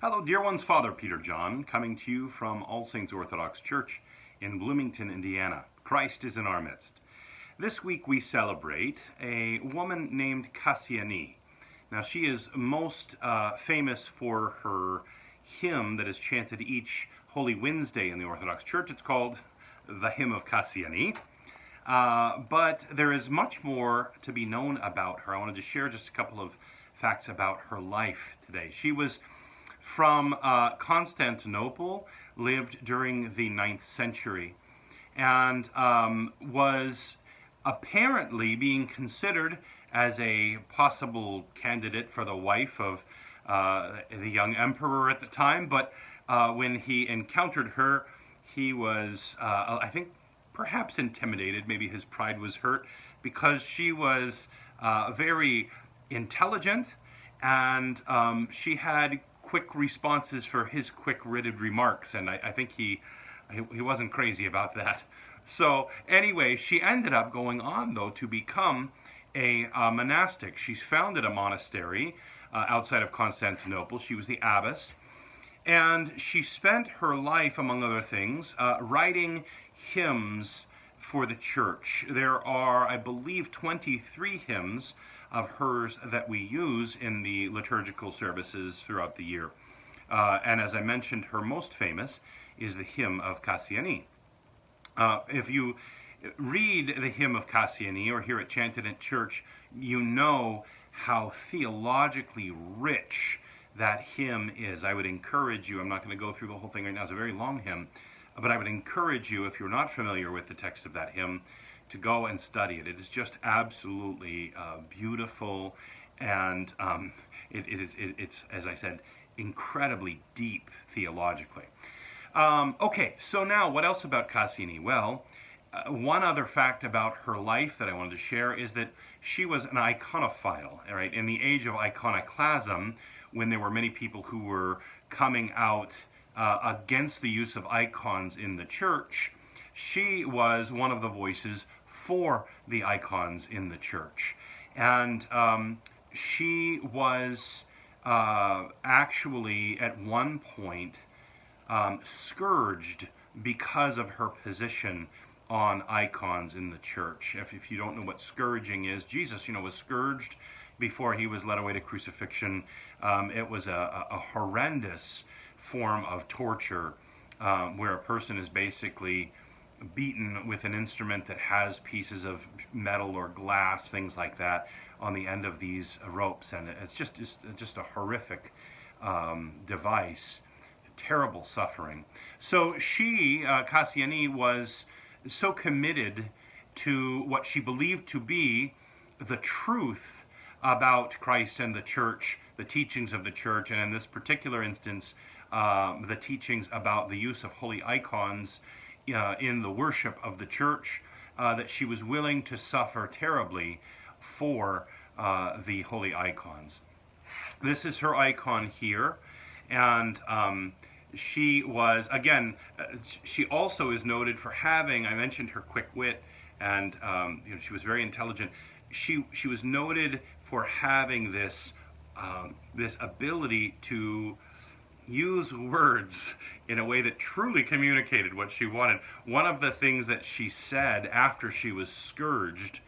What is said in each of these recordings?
Hello, dear ones. Father Peter John, coming to you from All Saints Orthodox Church in Bloomington, Indiana. Christ is in our midst. This week we celebrate a woman named Kassiani. Now, she is most famous for her hymn that is chanted each Holy Wednesday in the Orthodox Church. It's called the Hymn of Kassiani. But there is much more to be known about her. I wanted to share just a couple of facts about her life today. She was from Constantinople, lived during the 9th century, and was apparently being considered as a possible candidate for the wife of the young emperor at the time. But when he encountered her, he was, I think, perhaps intimidated. Maybe his pride was hurt because she was very intelligent, and she had quick responses for his quick-witted remarks, and I think he wasn't crazy about that. So anyway, she ended up going on, though, to become a monastic. She's founded a monastery outside of Constantinople. She was the abbess, and she spent her life, among other things, writing hymns for the church. There are, I believe, 23 hymns of hers that we use in the liturgical services throughout the year. And as I mentioned, her most famous is the Hymn of Kassiani. If you read the Hymn of Kassiani or hear it chanted in church, you know how theologically rich that hymn is. I would encourage you, I'm not going to go through the whole thing right now, it's a very long hymn, but I would encourage you, if you're not familiar with the text of that hymn, to go and study it. It is just absolutely beautiful, and it's, as I said, incredibly deep theologically. Okay, so now what else about Kassiani? Well, one other fact about her life that I wanted to share is that she was an iconophile, right? In the age of iconoclasm, when there were many people who were coming out against the use of icons in the church, she was one of the voices for the icons in the church. And she was actually, at one point, scourged because of her position on icons in the church. If you don't know what scourging is, Jesus, was scourged before he was led away to crucifixion. It was a horrendous form of torture where a person is basically beaten with an instrument that has pieces of metal or glass, things like that, on the end of these ropes, and it's just a horrific device, terrible suffering. So she, Kassiani, was so committed to what she believed to be the truth about Christ and the church, the teachings of the church, and in this particular instance, the teachings about the use of holy icons in the worship of the church, that she was willing to suffer terribly for the holy icons. This is her icon here, and she was, again, she also is noted for having, I mentioned her quick wit, and she was very intelligent. She was noted for having this ability to use words in a way that truly communicated what she wanted. One of the things that she said after she was scourged,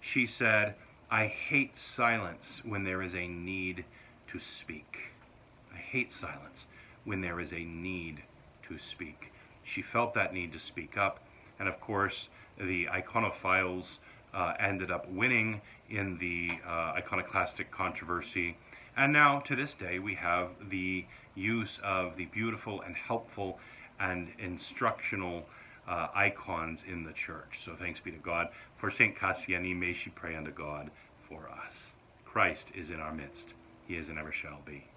she said, "I hate silence when there is a need to speak. I hate silence when there is a need to speak." She felt that need to speak up, and of course, the iconophiles ended up winning in the iconoclastic controversy. And now, to this day, we have the use of the beautiful and helpful and instructional icons in the church. So thanks be to God. For St. Kassiani, may she pray unto God for us. Christ is in our midst. He is and ever shall be.